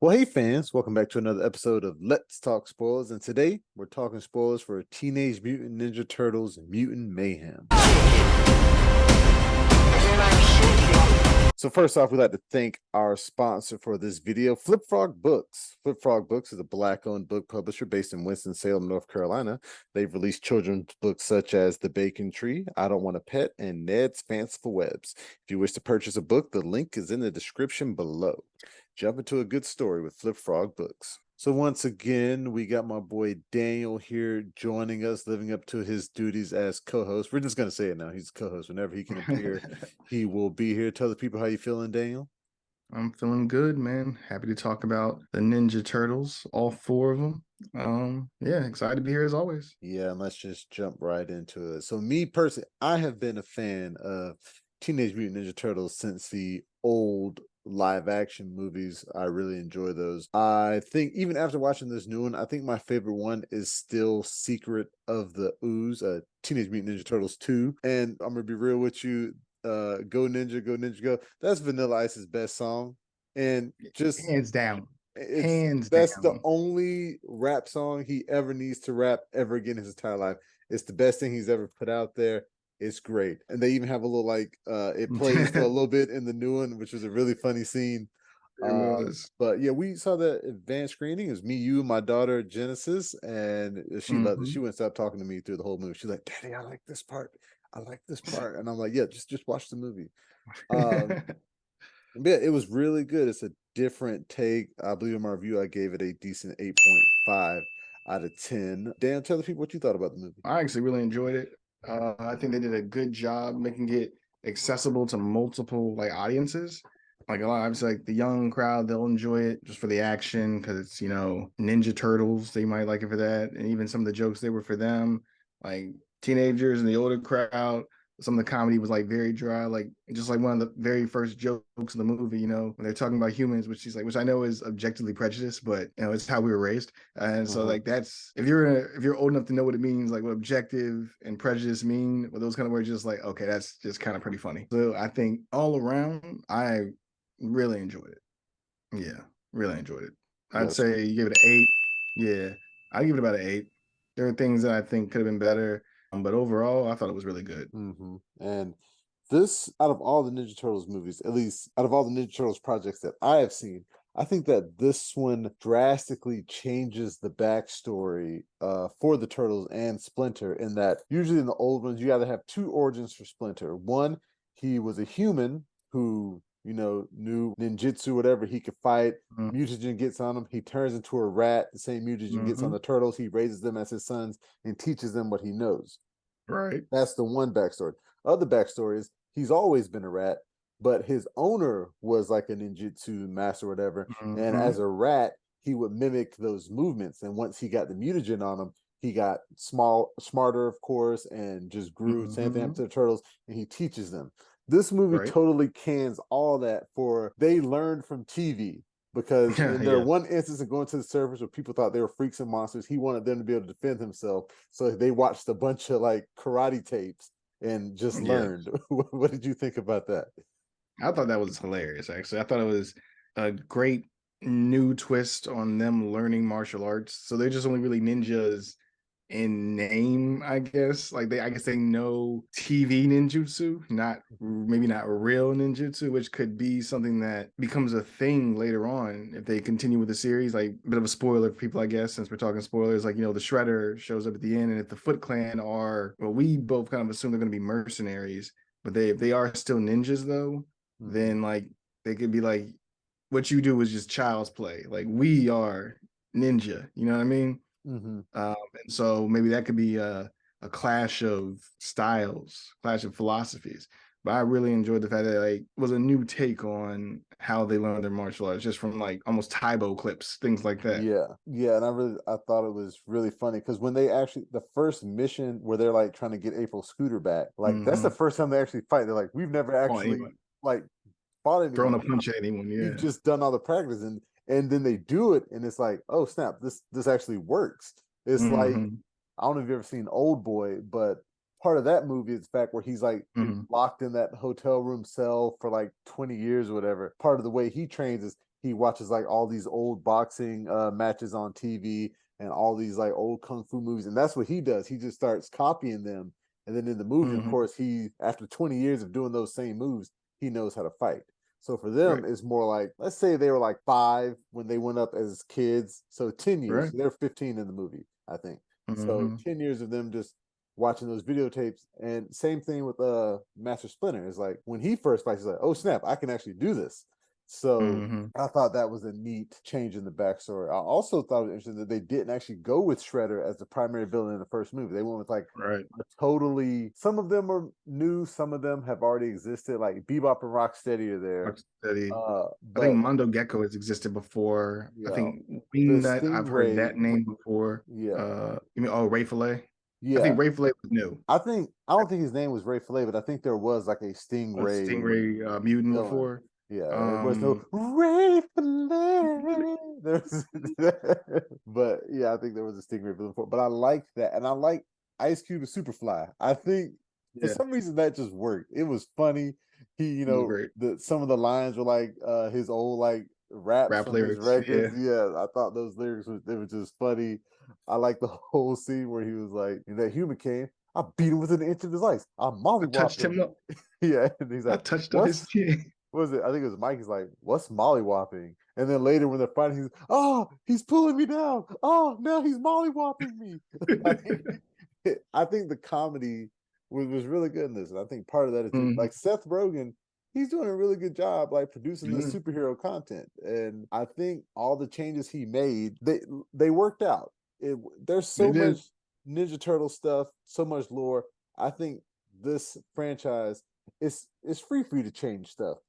Well, hey fans, welcome back to another episode of Let's Talk Spoilers, and today we're talking spoilers for Teenage Mutant Ninja Turtles Mutant Mayhem. So first off, we'd like to thank our sponsor for this video, Flip Frog Books. Flip Frog Books is a Black-owned book publisher based in Winston-Salem, North Carolina. They've released children's books such as The Bacon Tree, I Don't Want a Pet, and Ned's Fanciful Webs. If you wish to purchase a book, the link is in the description below. Jump into a good story with Flip Frog Books. So once again, we got my boy Daniel here joining us, living up to his duties as co-host. We're just going to say it now. He's co-host. Whenever he can appear, he will be here. Tell the people how you feeling, Daniel. I'm feeling good, man. Happy to talk about the Ninja Turtles, all four of them. Yeah, excited to be here as always. Yeah, and let's just jump right into it. So me personally, I have been a fan of Teenage Mutant Ninja Turtles since the old live action movies. I really enjoy those. I think even after watching this new one, I think my favorite one is still Secret of the Ooze, Teenage Mutant Ninja Turtles 2. And I'm gonna be real with you, Go Ninja, Go Ninja Go. That's Vanilla Ice's best song. And just hands down. That's the only rap song he ever needs to rap ever again in his entire life. It's the best thing he's ever put out there. It's great. And they even have a little it plays for a little bit in the new one, which was a really funny scene. It was. But yeah, we saw the advanced screening. It was me, you, and my daughter Genesis, and she loved it. She wouldn't stop talking to me through the whole movie. She's like, "Daddy, I like this part. I like this part." And I'm like, "Yeah, just watch the movie." Yeah, it was really good. It's a different take. I believe in my review, I gave it a decent 8.5 out of 10. Dan, tell the people what you thought about the movie. I actually really enjoyed it. I think they did a good job making it accessible to multiple audiences. Like a lot, obviously, like the young crowd, they'll enjoy it just for the action because it's Ninja Turtles. They might like it for that, and even some of the jokes they were for them. Like teenagers and the older crowd, some of the comedy was very dry, just like one of the very first jokes in the movie, when they're talking about humans, which I know is objectively prejudiced, but it's how we were raised. And so that's if you're old enough to know what it means, like what objective and prejudice mean, well, those kind of words, just okay, that's just kind of pretty funny. So I think all around, I really enjoyed it. Yeah, really enjoyed it. I'd say you give it an 8. Yeah, I'd give it about an 8. There are things that I think could have been better. But overall, I thought it was really good. And this, out of all the Ninja Turtles movies, at least out of all the Ninja Turtles projects that I have seen, I think that this one drastically changes the backstory for the Turtles and Splinter, in that usually in the old ones, you either have two origins for Splinter. One, he was a human who knew ninjutsu, whatever, he could fight. Mutagen gets on him, he turns into a rat. The same mutagen gets on the turtles, he raises them as his sons and teaches them what he knows. Right. That's the one backstory. Other backstory is he's always been a rat, but his owner was like a ninjutsu master or whatever. And as a rat, he would mimic those movements. And once he got the mutagen on him, he got smarter, of course, and just grew. Same thing happened to the turtles, and he teaches them. This movie totally cans all that for they learned from TV, because in their one instance of going to the surface where people thought they were freaks and monsters, he wanted them to be able to defend himself. So they watched a bunch of karate tapes and just learned. What did you think about that? I thought that was hilarious, actually. I thought it was a great new twist on them learning martial arts. So they're just only really ninjas in name, I guess. I guess they know TV ninjutsu, maybe not real ninjutsu, which could be something that becomes a thing later on if they continue with the series. A bit of a spoiler for people, I guess, since we're talking spoilers. The Shredder shows up at the end, and if the Foot Clan are, well, we both kind of assume they're going to be mercenaries, but if they are still ninjas though, then they could be what you do is just child's play. We are ninja, you know what I mean? And so maybe that could be a clash of styles, clash of philosophies. But I really enjoyed the fact that it was a new take on how they learn their martial arts, just from almost Taibo clips, things like that. Yeah, and I thought it was really funny because when they actually, the first mission where they're trying to get April Scooter back, that's the first time they actually fight. They're like, we've never actually fought anyone, thrown a punch at anyone. Yeah, we've just done all the practice, and then they do it, and it's like, oh snap, this actually works. It's I don't know if you've ever seen Old Boy, but part of that movie is the fact where he's locked in that hotel room cell for 20 years or whatever. Part of the way he trains is he watches like all these old boxing matches on TV and all these like old kung fu movies, and that's what he does. He just starts copying them, and then in the movie, of course, he after 20 years of doing those same moves, he knows how to fight. So for them, it's more like, let's say they were like 5 when they went up as kids, so 10 years. So they're 15 in the movie, I think. So 10 years of them just watching those videotapes, and same thing with Master Splinter. Is like when he first fights, he's like, oh snap, I can actually do this. So I thought that was a neat change in the backstory. I also thought it was interesting that they didn't actually go with Shredder as the primary villain in the first movie. They went with like a totally, some of them are new, some of them have already existed, like Bebop and Rocksteady are there. Rocksteady. I think Mondo Gecko has existed before. I think Wingnut, I've heard that name before. You mean Ray Fillet? Yeah, I think Ray Fillet was new. I don't think his name was Ray Fillet, but I think there was like a Stingray mutant villain before. Yeah, there was no Ray Fillet. But yeah, I think there was a Stingray villain before. But I like that, and I like Ice Cube and Superfly. I think for some reason that just worked. It was funny. He, some of the lines were like his old like rap from lyrics, his records. Yeah, I thought those lyrics were just funny. I like the whole scene where he was like, that human came, I beat him within an inch of his life. I mollywopped him. Up. Yeah, and he's like, I touched on his chin. What was it? I think it was Mike. He's like, what's mollywopping? And then later when they're fighting, he's pulling me down. Oh, now he's mollywopping me. I think the comedy was really good in this. And I think part of that is like Seth Rogen, he's doing a really good job like producing the superhero content. And I think all the changes he made, they worked out. There's so much Ninja Turtle stuff, so much lore. I think this franchise is free for you to change stuff.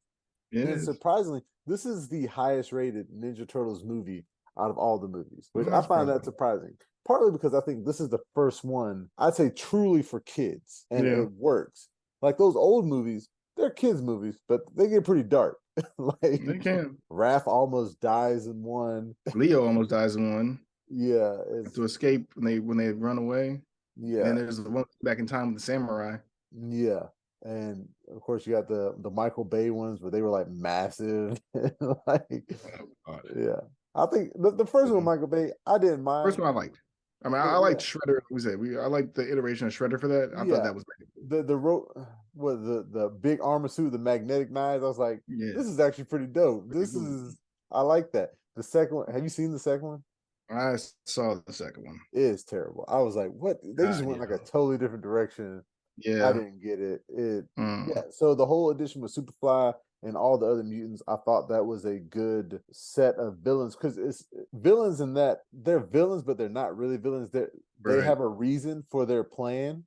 And surprisingly, this is the highest rated Ninja Turtles movie out of all the movies, which I find that surprising. Partly because I think this is the first one, I'd say, truly for kids, and it works. Like those old movies, they're kids' movies, but they get pretty dark. Like they can. Raph almost dies in one. Leo almost dies in one. Yeah, to escape when they run away. Yeah, and there's the one back in time with the samurai. Yeah, and of course you got the Michael Bay ones where they were like massive. Like, yeah, I think the first one, Michael Bay, I didn't mind. First one I liked. I mean, I liked Shredder. I liked the iteration of Shredder for that. I thought that was great. The big armor suit, the magnetic knives. I was like, this is actually pretty dope. I like that. The second one, have you seen the second one? I saw the second one. It is terrible. I was like, what? They just went like a totally different direction. Yeah. I didn't get it. Yeah. So the whole edition with Superfly and all the other mutants, I thought that was a good set of villains, because it's villains in that they're villains, but they're not really villains. They have a reason for their plan.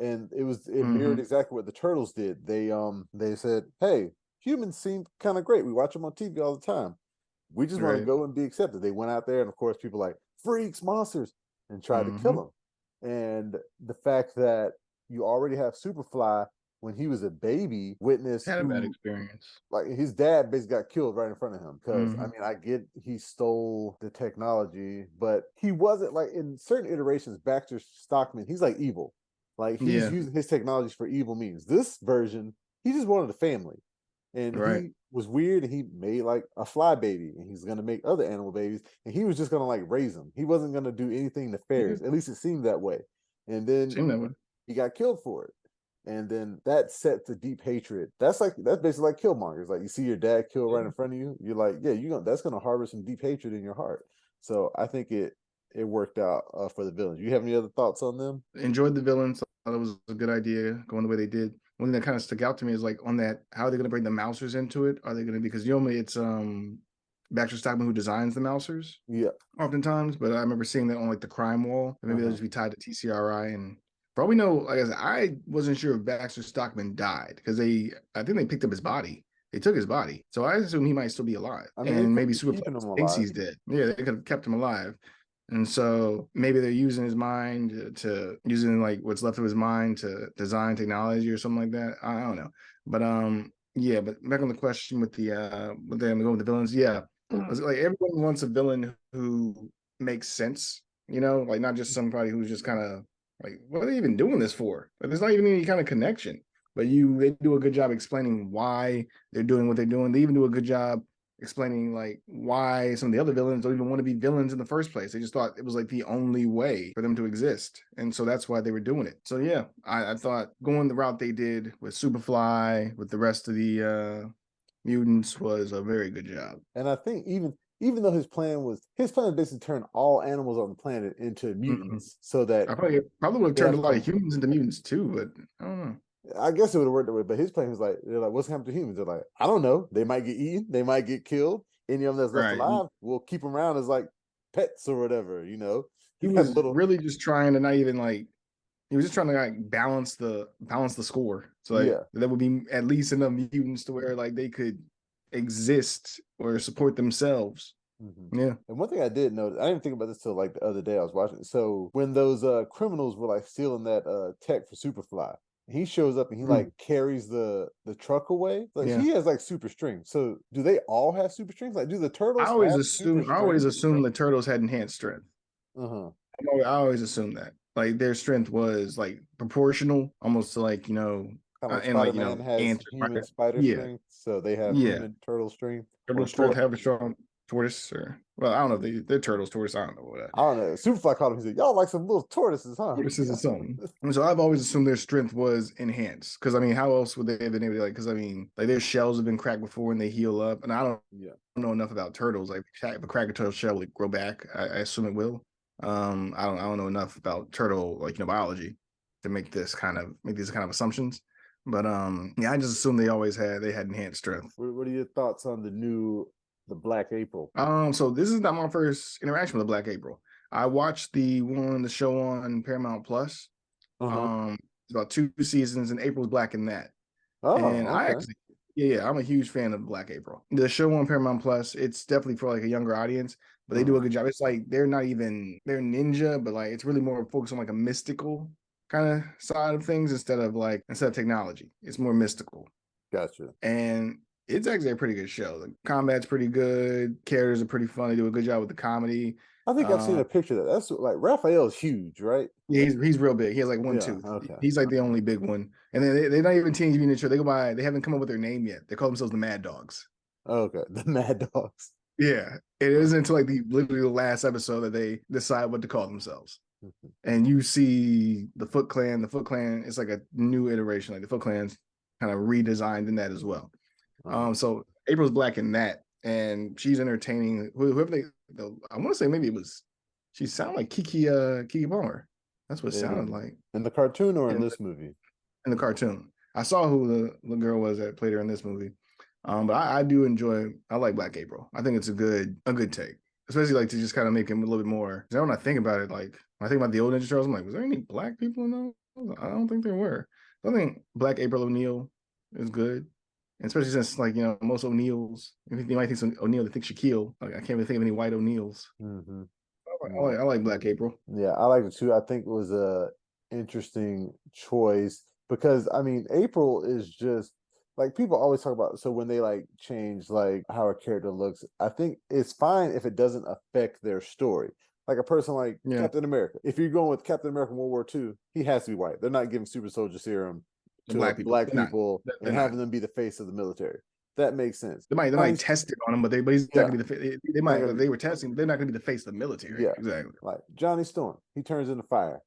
And it mirrored exactly what the Turtles did. They said, hey, humans seem kind of great. We watch them on TV all the time. We just want to go and be accepted. They went out there, and of course, people like freaks, monsters, and tried to kill them. And the fact that you already have Superfly when he was a baby, witnessed had a bad experience. Like his dad basically got killed right in front of him. Because I mean, I get he stole the technology, but he wasn't like in certain iterations. Baxter Stockman, he's like evil. Like he's using his technologies for evil means. This version, he just wanted a family. And he was weird, and he made like a fly baby, and he's gonna make other animal babies, and he was just gonna like raise them. He wasn't gonna do anything nefarious. At least it seemed that way. And then he got killed for it. And then that sets a deep hatred. That's basically like Killmonger's. Like you see your dad killed right in front of you, you're like, that's gonna harbor some deep hatred in your heart. So I think it worked out for the villains. You have any other thoughts on them? Enjoyed the villains. Thought it was a good idea going the way they did. One thing that kind of stuck out to me is like on that, how are they going to bring the Mousers into it? Are they going to, because normally it's Baxter Stockman who designs the Mousers. Yeah. Oftentimes, but I remember seeing that on like the crime wall. And maybe they'll just be tied to TCRI. And for all we know, like I said, I wasn't sure if Baxter Stockman died, because I think they picked up his body. They took his body. So I assume he might still be alive. I mean, and maybe Superfly thinks he's dead. Yeah, they could have kept him alive. And so maybe they're using his mind to using like what's left of his mind to design technology or something like that. I don't know. But but back on the question with them going with the villains. Yeah. Like everyone wants a villain who makes sense, like not just somebody who's just kind of like, what are they even doing this for? Like, there's not even any kind of connection. But they do a good job explaining why they're doing what they're doing. They even do a good job explaining like why some of the other villains don't even want to be villains in the first place. They just thought it was like the only way for them to exist, and so that's why they were doing it. So yeah, I thought going the route they did with Superfly, with the rest of the mutants, was a very good job. And I think even though his plan was basically turn all animals on the planet into mutants, so that I probably would have they turned have a lot to, of humans into mutants too, but I don't know. I guess it would have worked that way. But his plan was like, they're like, what's happening to humans? They're like, I don't know. They might get eaten. They might get killed. Any of them that's left Right. alive, we'll keep them around as like pets or whatever. He You have was little, really just trying to not even like he was just trying to like balance the score. So like yeah. there would be at least enough mutants to where like they could exist or support themselves. Mm-hmm. Yeah. And one thing I did notice, I didn't think about this till like the other day I was watching. So when those criminals were like stealing that tech for Superfly, he shows up and he like carries the truck away. Like Yeah. he has like super strength. So do they all have super strength? Like do the turtles have super I always strength? assume the turtles had enhanced strength. Uh-huh. I always assume that. Like their strength was like proportional, almost to like, Kind of like and like, Spider-Man has ants. human spider Yeah. strength, so they have Yeah. human turtle strength or Turtles strength tortoise. have a strong tortoise, or well, I don't know if they're turtles, tortoise, I don't know what I don't know. Superfly called him. He said, "Y'all like some little tortoises, huh?" tortoises or something. And so I've always assumed their strength was enhanced. Because I mean, how else would they have been able to like? Because I mean, like their shells have been cracked before and they heal up. And I don't know enough about turtles. Like if a crack a turtle shell would grow back, I assume it will. I don't know enough about turtle biology to make these kind of assumptions. But yeah, I just assume they had enhanced strength. What are your thoughts on the Black April? So this is not my first interaction with the Black April. I watched the show on Paramount Plus. It's about 2 seasons, and April's Black in that. And Oh, I okay. actually, yeah, I'm a huge fan of Black April. The show on Paramount Plus, it's definitely for like a younger audience, but they do a good job. It's like they're ninja, but like it's really more focused on like a mystical kind of side of things instead of technology. It's more mystical. Gotcha. And it's actually a pretty good show. The combat's pretty good. Characters are pretty funny. Do a good job with the comedy. I think I've seen a picture of that. That's like Raphael's huge, right? Yeah, he's real big. He has like one tooth. Okay. He's like the only big one. And then they're not even Teenage Mutant Ninja Turtles. They go by. They haven't come up with their name yet. They call themselves the Mad Dogs. Okay, the Mad Dogs. Yeah, it isn't until like literally the last episode that they decide what to call themselves. And you see the Foot Clan. The Foot Clan is like a new iteration. Like the Foot Clan's kind of redesigned in that as well. So April's Black in that, and she's entertaining. Whoever I want to say maybe it was. She sounded like Kiki Palmer. That's what it sounded like in the cartoon or in this movie. In the cartoon, I saw who the girl was that played her in this movie. But I do enjoy. I like Black April. I think it's a good take, especially like to just kind of make him a little bit more. When I think about it, like when I think about the old Ninja Turtles, I'm like, was there any black people in those? I don't think there were. I think Black April O'Neil is good. And especially since most O'Neills, you might think some O'Neil, they think Shaquille. Like I can't really think of any white O'Neills. I like Black April. Yeah, I like it too. I think it was a interesting choice because I mean April is just like people always talk about. So when they like change like how a character looks, I think it's fine if it doesn't affect their story. Like a person like Captain America. If you're going with Captain America World War II, he has to be white. They're not giving super soldier serum to black people and having them be the face of the military. That makes sense. They might test it on him, but he's not gonna be the. They were testing. They're not gonna be the face of the military. Yeah, exactly. Like Johnny Storm, he turns into fire.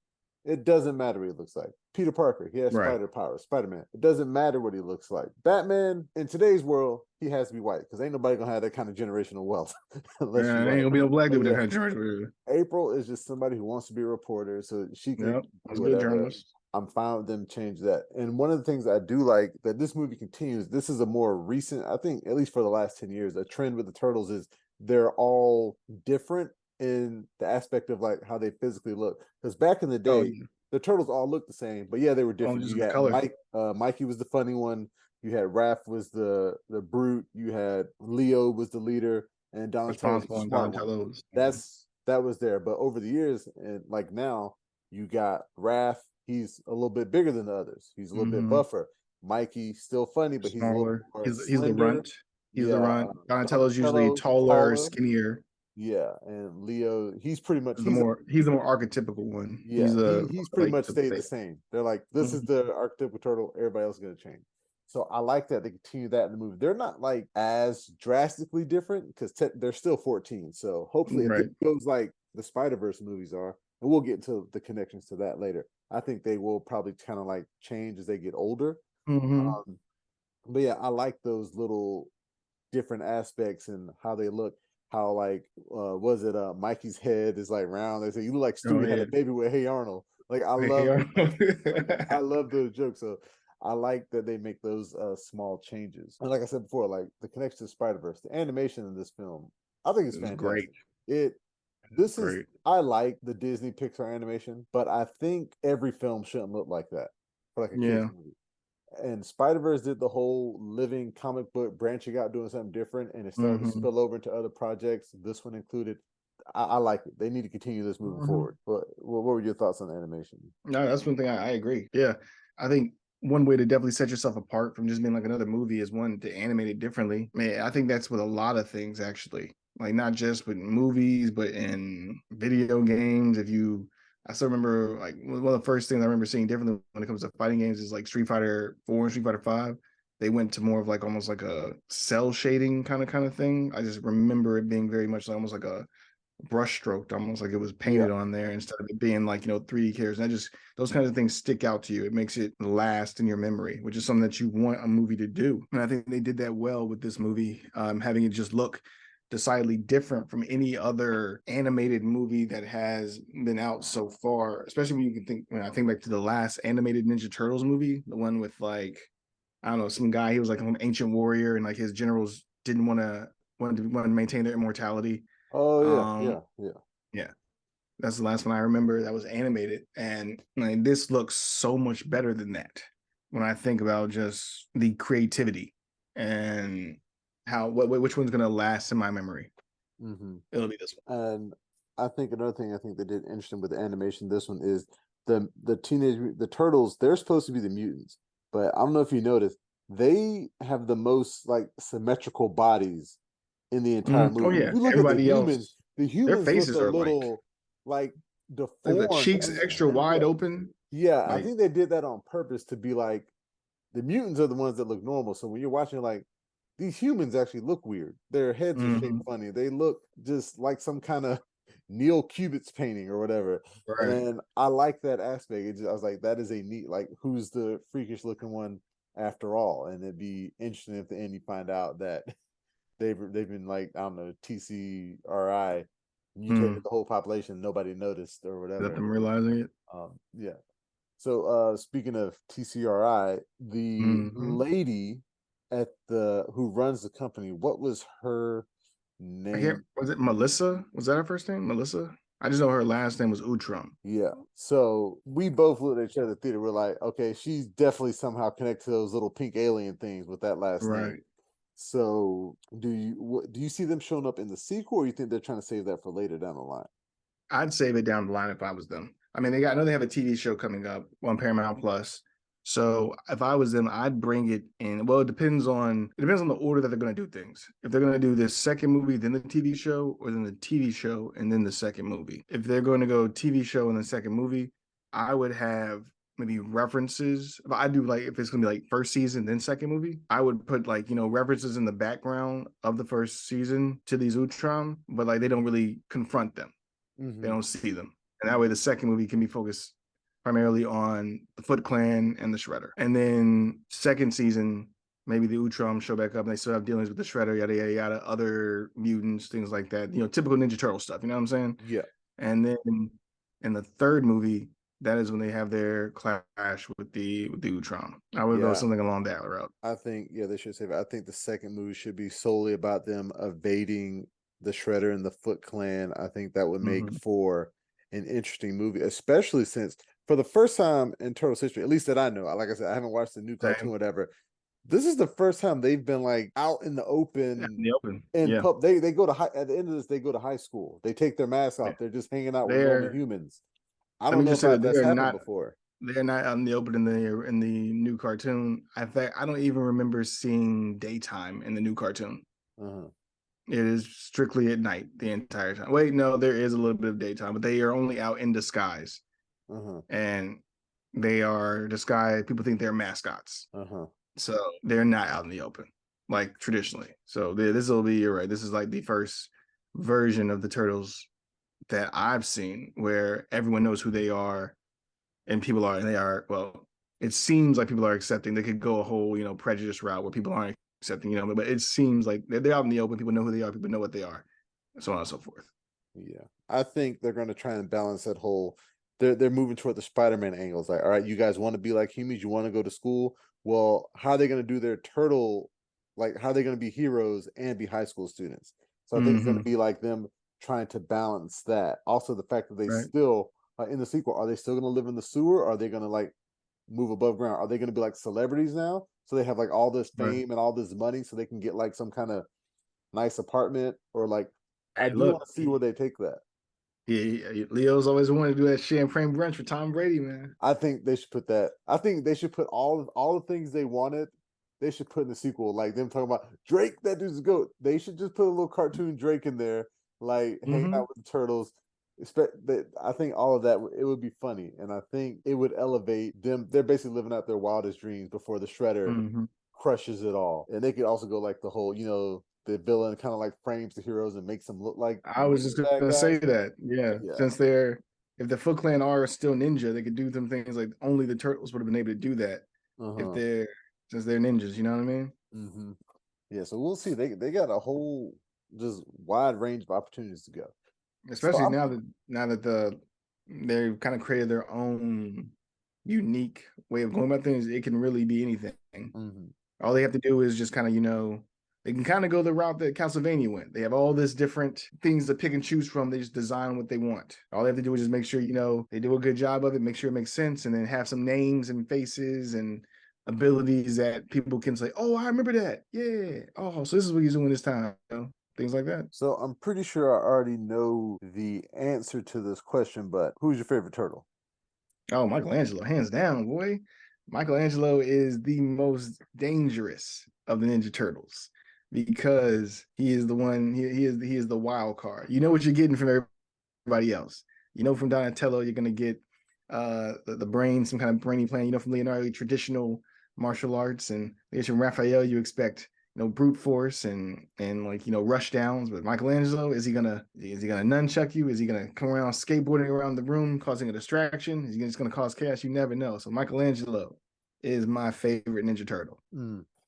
It doesn't matter what he looks like. Peter Parker, he has spider power. Spider-Man, it doesn't matter what he looks like. Batman, in today's world, he has to be white because ain't nobody gonna have that kind of generational wealth. Ain't gonna be no black dude with that kind of April is just somebody who wants to be a reporter, so she can do whatever. I'm fine with them change that. And one of the things I do like that this movie continues, this is a more recent, I think, at least for the last 10 years, a trend with the Turtles is they're all different in the aspect of like how they physically look. Because back in the day, the Turtles all looked the same, but yeah, they were different. You got Mikey was the funny one. You had Raph was the brute. You had Leo was the leader, and Donatello was the smart one. That was there. But over the years, and like now, you got Raph. He's a little bit bigger than the others. He's a little bit buffer. Mikey still funny, but he's a little more he's the runt. He's the runt. Donatello's usually taller, skinnier. Yeah, and Leo, he's pretty much he's the more archetypical one. Yeah, he's pretty much stayed the same. They're like, this is the archetypical turtle. Everybody else is gonna change. So I like that they continue that in the movie. They're not like as drastically different because they're still 14. So hopefully, if it goes like the Spider-Verse movies are, and we'll get into the connections to that later. I think they will probably kind of like change as they get older. But yeah, I like those little different aspects and how they look. How like was it Mikey's head is like round? They say you look like Stewie had a baby with Hey Arnold. Like I love those jokes. So I like that they make those small changes. And like I said before, like the connection to Spider-Verse, the animation in this film, I think it's fantastic. I like the Disney Pixar animation, but I think every film shouldn't look like that for like a kids movie. And Spider-Verse did the whole living comic book branching out, doing something different, and it started to spill over into other projects, this one included. I like it. They need to continue this moving forward. But what were your thoughts on the animation? No, that's one thing I agree. Yeah. I think one way to definitely set yourself apart from just being like another movie is one to animate it differently. Man, I think that's with a lot of things actually. Like not just with movies, but in video games. I still remember like one of the first things I remember seeing differently when it comes to fighting games is like Street Fighter 4 and Street Fighter 5. They went to more of like almost like a cell shading kind of thing. I just remember it being very much like almost like a brush stroked, almost like it was painted on there instead of it being like 3D characters. And those kinds of things stick out to you. It makes it last in your memory, which is something that you want a movie to do. And I think they did that well with this movie, having it just look decidedly different from any other animated movie that has been out so far. Especially when I think back to the last animated Ninja Turtles movie, the one with like, I don't know, some guy, he was like an ancient warrior and like his generals didn't want to maintain their immortality. Oh yeah. That's the last one I remember that was animated, and like this looks so much better than that. When I think about just the creativity and which one's gonna last in my memory, it'll be this one. And I think another thing I think they did interesting with the animation, this one is the turtles. They're supposed to be the mutants, but I don't know if you noticed, they have the most like symmetrical bodies in the entire movie. Oh yeah, if you look everybody at else, the humans their faces look a are little like deformed, like the cheeks extra wide open. Yeah, like, I think they did that on purpose to be like the mutants are the ones that look normal. So when you're watching, like these humans actually look weird. Their heads are shaped funny. They look just like some kind of Neil Kubitz's painting or whatever. Right. And I like that aspect. I was like, that is a neat, like, who's the freakish looking one after all? And it'd be interesting if at the end you find out that they've been like, I don't know, TCRI mutated the whole population, nobody noticed or whatever. Without them realizing it. Yeah. So speaking of TCRI, the lady at who runs the company, what was her name? Was it Melissa? Was that her first name? Melissa? I just know her last name was Utrom. Yeah. So we both looked at each other at the theater. We're like, okay, she's definitely somehow connected to those little pink alien things with that last name. So do you see them showing up in the sequel, or you think they're trying to save that for later down the line? I'd save it down the line if I was them. I mean, I know they have a TV show coming up on Paramount Plus. So if I was them, I'd bring it in. Well, it depends on the order that they're going to do things. If they're going to do this second movie, then the TV show, or then the TV show, and then the second movie. If they're going to go TV show and the second movie, I would have maybe references. If I do like, if it's going to be like first season, then second movie, I would put like, references in the background of the first season to these Utrom, but like they don't really confront them. They don't see them. And that way the second movie can be focused primarily on the Foot Clan and the Shredder. And then second season, maybe the Utrom show back up and they still have dealings with the Shredder, yada, yada, yada, other mutants, things like that. Typical Ninja Turtle stuff, you know what I'm saying? Yeah. And then in the third movie, that is when they have their clash with the Utrom. I would go something along that route. I think, they should save it. I think the second movie should be solely about them evading the Shredder and the Foot Clan. I think that would make for an interesting movie, especially since for the first time in Turtles history, at least that I know, like I said, I haven't watched the new cartoon, whatever. This is the first time they've been like out in the open. They go to at the end of this, they go to high school. They take their masks off. They're just hanging out with normal humans. I don't know if that's happened before. They're not out in the open in the new cartoon. In fact, I don't even remember seeing daytime in the new cartoon. It is strictly at night the entire time. Wait, no, there is a little bit of daytime, but they are only out in disguise. And they are disguised. People think they're mascots. So they're not out in the open like traditionally. So this will be, you're right. This is like the first version of the Turtles that I've seen where everyone knows who they are, and well, it seems like people are accepting. They could go a whole, prejudice route where people aren't accepting, but it seems like they're out in the open. People know who they are. People know what they are, and so on and so forth. Yeah, I think they're going to try and balance that whole. They're moving toward the Spider-Man angles. Like, all right, you guys want to be like humans, you want to go to school. Well, how are they going to do their turtle? Like, how are they going to be heroes and be high school students? So I think it's going to be like them trying to balance that. Also, the fact that they still in the sequel, are they still going to live in the sewer? Or are they going to like move above ground? Are they going to be like celebrities now? So they have like all this fame and all this money, so they can get like some kind of nice apartment, or like I do want to see where they take that. Yeah, Leo's always wanted to do that champagne brunch for Tom Brady, man. I think they should put that. I think they should put all the things they wanted. They should put in the sequel, like them talking about Drake. That dude's a goat. They should just put a little cartoon Drake in there, like hanging out with the turtles. I think all of that, it would be funny, and I think it would elevate them. They're basically living out their wildest dreams before the Shredder crushes it all. And they could also go like the whole, the villain kind of like frames the heroes and makes them look like. I was just gonna say that, yeah. Since if the Foot Clan are still ninja, they could do them things like only the Turtles would have been able to do that since they're ninjas. You know what I mean? Yeah, so we'll see. They got a whole just wide range of opportunities to go. Especially now that they've kind of created their own unique way of going about things. It can really be anything. All they have to do is just kind of, they can kind of go the route that Castlevania went. They have all this different things to pick and choose from. They just design what they want. All they have to do is just make sure, they do a good job of it, make sure it makes sense, and then have some names and faces and abilities that people can say, oh, I remember that. Yeah. Oh, so this is what he's doing this time. Things like that. So I'm pretty sure I already know the answer to this question, but who's your favorite turtle? Oh, Michelangelo, hands down, boy. Michelangelo is the most dangerous of the Ninja Turtles because he is the one. He is the wild card. You know what you're getting from everybody else. From Donatello, you're gonna get the brain, some kind of brainy plan. From Leonardo, traditional martial arts, and from Raphael, you expect brute force and like rush downs. But Michelangelo, is he gonna nunchuck you? Is he gonna come around skateboarding around the room causing a distraction? Is he just gonna cause chaos? You never know. So Michelangelo is my favorite Ninja Turtle.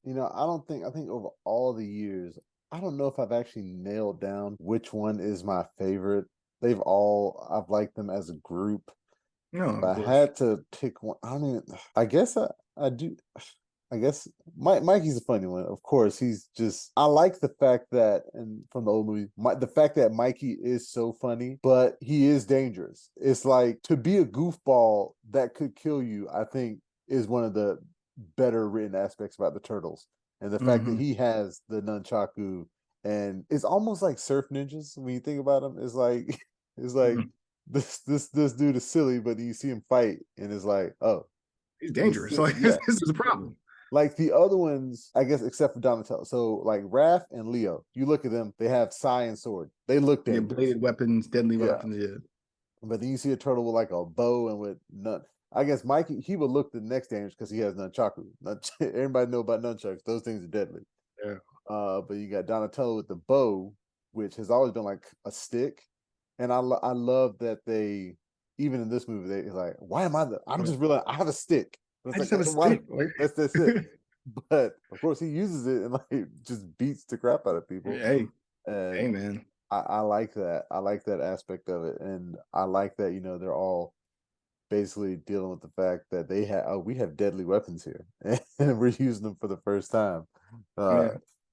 I think over all the years, I don't know if I've actually nailed down which one is my favorite. I've liked them as a group. No, I had to pick one. I guess I do. I guess Mikey's a funny one. Of course, I like the fact that, and from the old movie, the fact that Mikey is so funny, but he is dangerous. It's like, to be a goofball that could kill you, I think is one of the better written aspects about the Turtles. And the fact that he has the nunchaku, and it's almost like surf ninjas when you think about him. It's like, this dude is silly, but you see him fight and it's like, oh, he's dangerous. This is a problem. Like the other ones, I guess, except for Donatello. So like Raph and Leo, you look at them, they have Sai and sword. They look dangerous. Bladed weapons, deadly weapons, But then you see a turtle with like a bow and with none. I guess Mikey, he would look the next dangerous because he has nunchaku. Everybody know about nunchucks. Those things are deadly. Yeah. But you got Donatello with the bow, which has always been like a stick. And I love that they, even in this movie, they like, why am I'm just realizing I have a stick. But it's I just have a stick. That's it. But of course, he uses it and like just beats the crap out of people. Hey, man. I like that. I like that aspect of it, and I like that they're all basically dealing with the fact that we have deadly weapons here, and we're using them for the first time.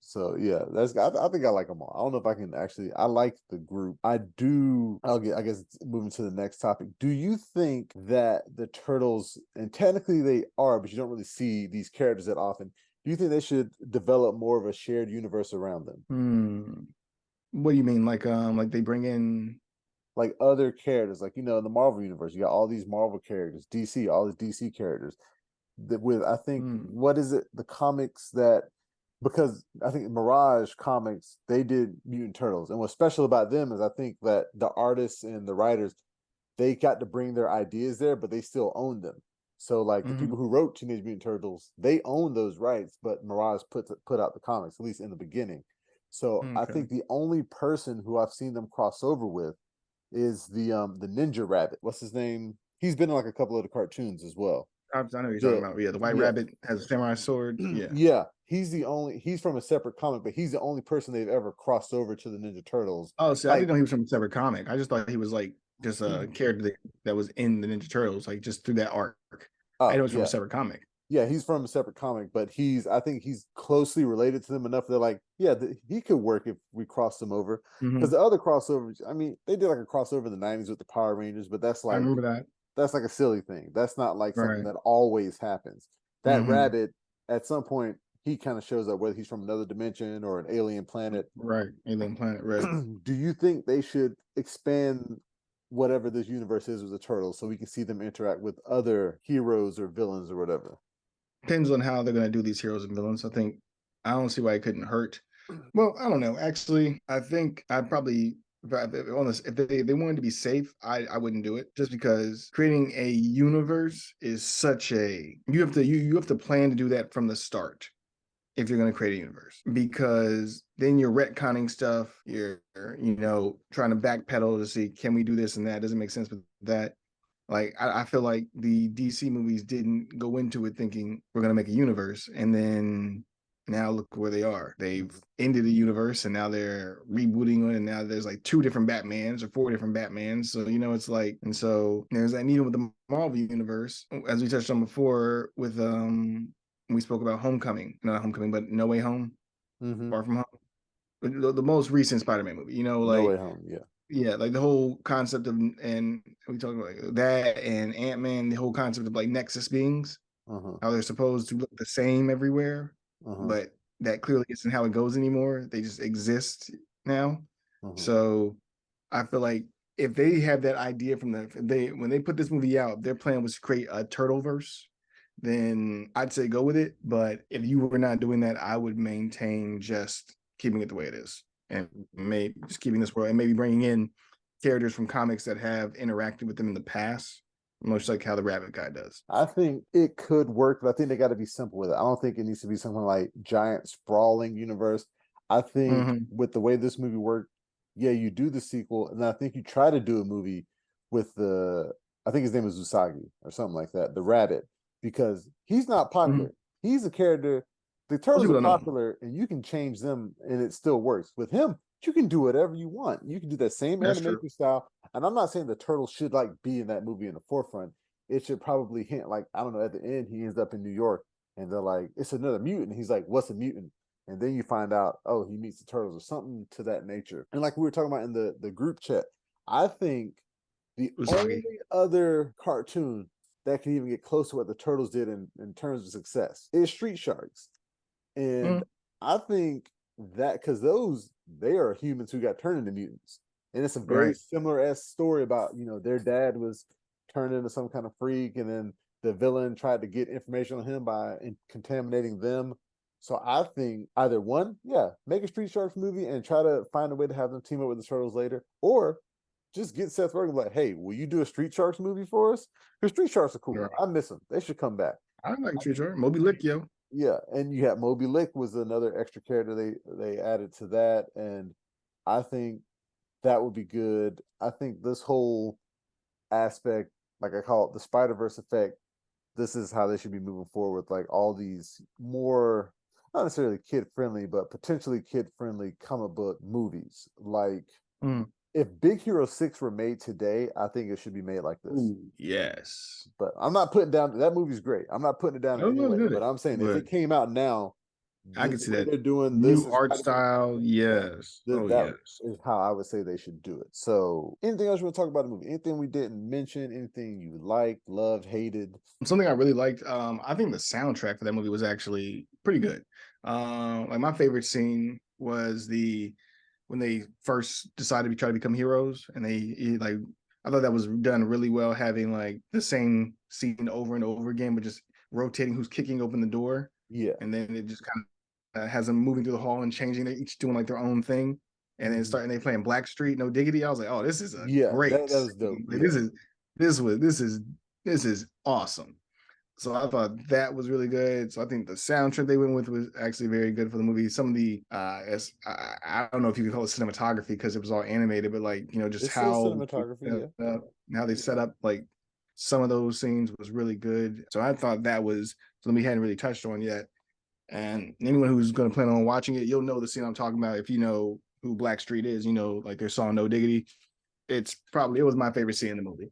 So yeah, I think I like them all. I don't know if I can actually. I like the group. I do. I guess moving to the next topic. Do you think that the Turtles, and technically they are, but you don't really see these characters that often? Do you think they should develop more of a shared universe around them? What do you mean? Like they bring in like other characters, like in the Marvel universe, you got all these Marvel characters, DC, all these DC characters. With I think what is it? The comics that. Because I think Mirage Comics, they did Mutant Turtles. And what's special about them is I think that the artists and the writers, they got to bring their ideas there, but they still own them. So like the people who wrote Teenage Mutant Turtles, they own those rights, but Mirage put out the comics, at least in the beginning. So I think the only person who I've seen them cross over with is the Ninja Rabbit. What's his name? He's been in like a couple of the cartoons as well. I know what you're talking about. Yeah, the White Rabbit has a samurai sword. Yeah. Yeah. He's from a separate comic, but he's the only person they've ever crossed over to the Ninja Turtles. Oh, see, I didn't know he was from a separate comic. I just thought he was like just a character that was in the Ninja Turtles, like just through that arc. I know it's from a separate comic. Yeah, he's from a separate comic, but I think he's closely related to them enough. They're like, yeah, he could work if we crossed him over. Because the other crossovers, I mean, they did like a crossover in the 90s with the Power Rangers, but that's like, I remember that. That's like a silly thing. That's not like something that always happens. That rabbit, at some point, he kind of shows up, whether he's from another dimension or an alien planet. Right, alien planet, right. Do you think they should expand whatever this universe is with the Turtles so we can see them interact with other heroes or villains or whatever? Depends on how they're going to do these heroes and villains. I don't see why it couldn't hurt. Well, I don't know. Actually, I think I'd probably, if they wanted to be safe, I wouldn't do it, just because creating a universe is such a, you have to plan to do that from the start if you're going to create a universe, because then you're retconning stuff. You're trying to backpedal to see, can we do this and that? Doesn't make sense with that. Like, I feel like the DC movies didn't go into it thinking we're going to make a universe, and then now look where they are. They've ended the universe, and now they're rebooting it, and now there's like 2 different Batmans or 4 different Batmans. So, it's like, and so there's that need with the Marvel universe, as we touched on before with, we spoke about Homecoming, not Homecoming, but No Way Home, Far From Home, the most recent Spider-Man movie, like No Way Home, yeah. Yeah, like the whole concept of, and we talk about like that and Ant-Man, the whole concept of like Nexus beings, how they're supposed to look the same everywhere, but that clearly isn't how it goes anymore. They just exist now. So I feel like if they have that idea from when they put this movie out, their plan was to create a Turtleverse, then I'd say go with it. But if you were not doing that, I would maintain just keeping it the way it is, and maybe just keeping this world, and maybe bringing in characters from comics that have interacted with them in the past, much like how the Rabbit guy does. I think it could work, but I think they got to be simple with it. I don't think it needs to be something like giant sprawling universe. I think with the way this movie worked, yeah, you do the sequel, and I think you try to do a movie with I think his name is Usagi or something like that, the rabbit, because he's not popular. He's a character. The Turtles are popular, and you can change them, and it still works. With him, you can do whatever you want. You can do that same animation style. And I'm not saying the Turtles should like be in that movie in the forefront. It should probably hint, like, I don't know, at the end, he ends up in New York, and they're like, it's another mutant. He's like, what's a mutant? And then you find out, oh, he meets the Turtles or something to that nature. And like we were talking about in the group chat, I think the only other cartoon that can even get close to what the Turtles did in terms of success is Street Sharks. And I think that because they are humans who got turned into mutants. And it's a very similar-esque story about, their dad was turned into some kind of freak, and then the villain tried to get information on him by contaminating them. So I think either one, make a Street Sharks movie and try to find a way to have them team up with the Turtles later, or just get Seth Rogen like, hey, will you do a Street Sharks movie for us? Because Street Sharks are cool. I miss them. They should come back. I like Street Sharks. Moby Lick, yo. Yeah, and you have Moby Lick was another extra character they added to that, and I think that would be good. I think this whole aspect, like I call it the Spider-Verse effect, this is how they should be moving forward with like all these more, not necessarily kid-friendly, but potentially kid-friendly comic book movies. Like, if Big Hero 6 were made today, I think it should be made like this. Ooh, yes. But I'm not putting down, that movie's great. I'm not putting it down anyway, but I'm saying if it came out now, I can see that. They're doing new this art style, yes. That is how I would say they should do it. So anything else you want to talk about the movie? Anything we didn't mention? Anything you liked, loved, hated? Something I really liked, I think the soundtrack for that movie was actually pretty good. Like my favorite scene was when they first decided to try to become heroes, and I thought that was done really well, having like the same scene over and over again, but just rotating who's kicking open the door. Yeah. And then it just kind of has them moving through the hall and changing. They're each doing like their own thing. And then they playing Blackstreet, No Diggity. I was like, oh, this is a great. That was dope. Like, this is awesome. So I thought that was really good. So I think the soundtrack they went with was actually very good for the movie. Some of the I don't know if you can call it cinematography because it was all animated, but like, you know, just It's still how cinematography, yeah. how they set up like some of those scenes was really good. So I thought that was something we hadn't really touched on yet. And anyone who's going to plan on watching it, you'll know the scene I'm talking about. If you know who Blackstreet is, you know, like their song No Diggity. It was my favorite scene in the movie.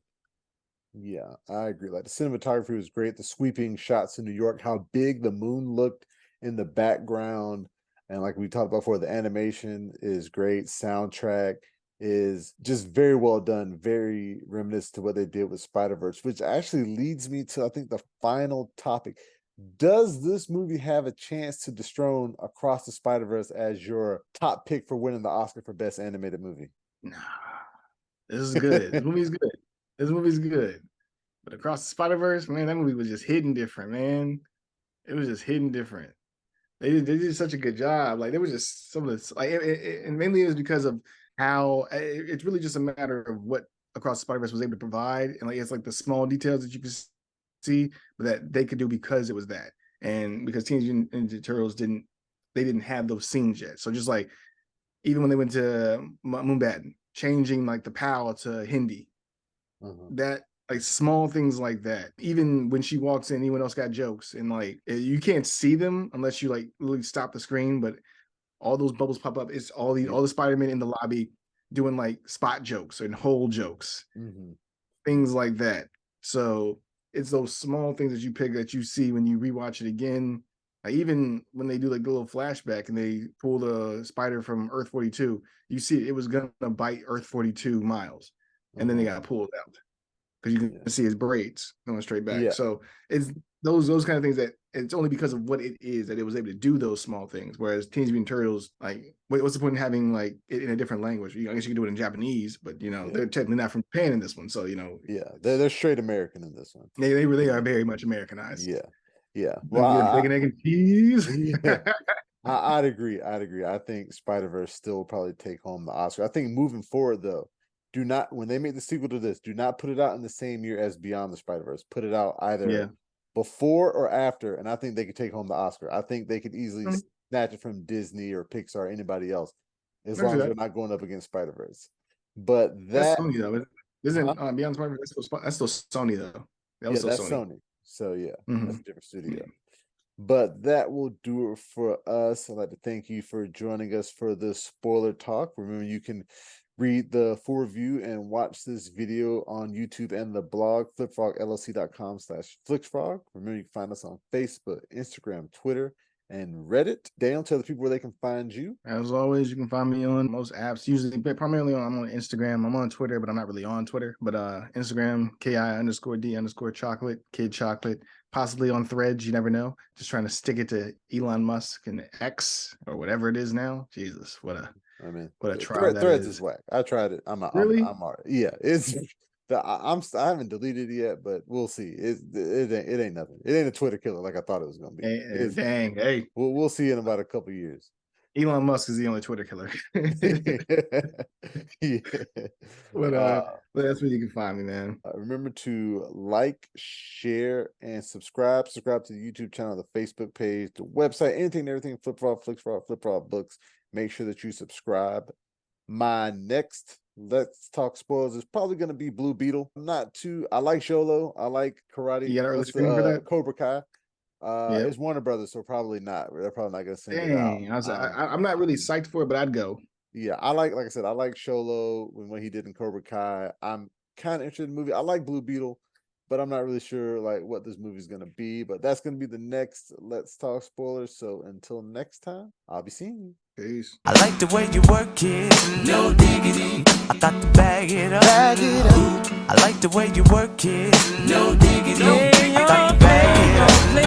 Yeah, I agree. Like the cinematography was great. The sweeping shots in New York, how big the moon looked in the background. And like we talked about before, the animation is great. Soundtrack is just very well done, very reminiscent to what they did with Spider-Verse, which actually leads me to, I think, the final topic. Does this movie have a chance to dethrone Across the Spider-Verse as your top pick for winning the Oscar for Best Animated Movie? Nah, this is good. This movie's good. This movie's good. But Across the Spider-Verse, man, that movie was just hidden different, man. It was just hidden different. They did such a good job. Like there was just some of this, like, and mainly it was because of how it's really just a matter of what Across the Spider-Verse was able to provide, and like it's like the small details that you can see, but that they could do because it was that, and because Teenage Mutant Ninja Turtles didn't have those scenes yet. So just like even when they went to Moonbatten, changing like the PAL to Hindi, that like small things like that. Even when she walks in, anyone else got jokes, and like you can't see them unless you like really stop the screen. But all those bubbles pop up. It's all the Spider-Man in the lobby doing like spot jokes and whole jokes, things like that. So it's those small things that you pick that you see when you rewatch it again. Like even when they do like the little flashback and they pull the spider from Earth 42, you see it was gonna bite Earth 42 miles, and then they got pulled out because you can see his braids going straight back. So it's those kind of things that it's only because of what it is that it was able to do those small things. Whereas Teenage Mutant Turtles, like, what's the point in having like it in a different language? I guess you can do it in Japanese, but you know they're technically not from Japan in this one, so you know. Yeah, they're straight American in this one. They really are very much Americanized. Yeah. Well, bacon, egg, and cheese. I'd agree. I think Spider-Verse still probably take home the Oscar. I think moving forward though, do not, when they make the sequel to this, do not put it out in the same year as Beyond the Spider-Verse. Put it out either before or after, and I think they could take home the Oscar. I think they could easily snatch it from Disney or Pixar or anybody else, as long as they're not going up against Spider-Verse. But that's Sony though. Isn't Beyond Spider-Verse? That's still Sony though. That's Sony. So that's a different studio. But that will do it for us. I'd like to thank you for joining us for this spoiler talk. Remember, you can read the full review and watch this video on YouTube and the blog, flipfrogllc.com/flixfrog. Remember, you can find us on Facebook, Instagram, Twitter, and Reddit. Daniel, tell the people where they can find you. As always, you can find me on most apps, usually, but primarily I'm on Instagram. I'm on Twitter, but I'm not really on Twitter. But Instagram, KI_D_chocolate, Kid Chocolate, possibly on Threads, you never know. Just trying to stick it to Elon Musk and X or whatever it is now. Jesus, what a trial that Threads is whack. I tried it. I'm all right. Yeah, it's I haven't deleted it yet, but we'll see. It ain't nothing. It ain't a Twitter killer like I thought it was gonna be. Hey, we'll see in about a couple of years. Elon Musk is the only Twitter killer. But that's where you can find me, man. Remember to like, share, and subscribe. Subscribe to the YouTube channel, the Facebook page, the website, anything and everything. Flipfrog Books. Make sure that you subscribe. My next Let's Talk Spoilers is probably going to be Blue Beetle. I like Sholo. I like karate. You got an early screening for that? Cobra Kai. It's Warner Brothers, so probably not. They're probably not going to send it out. I'm not really psyched for it, but I'd go. Yeah, like I said, I like Sholo when he did in Cobra Kai. I'm kind of interested in the movie. I like Blue Beetle, but I'm not really sure like what this movie's going to be. But that's going to be the next Let's Talk Spoilers. So until next time, I'll be seeing you. Peace. I like the way you work it, no diggity. I thought to bag it up. I like the way you work it, no diggity. I thought to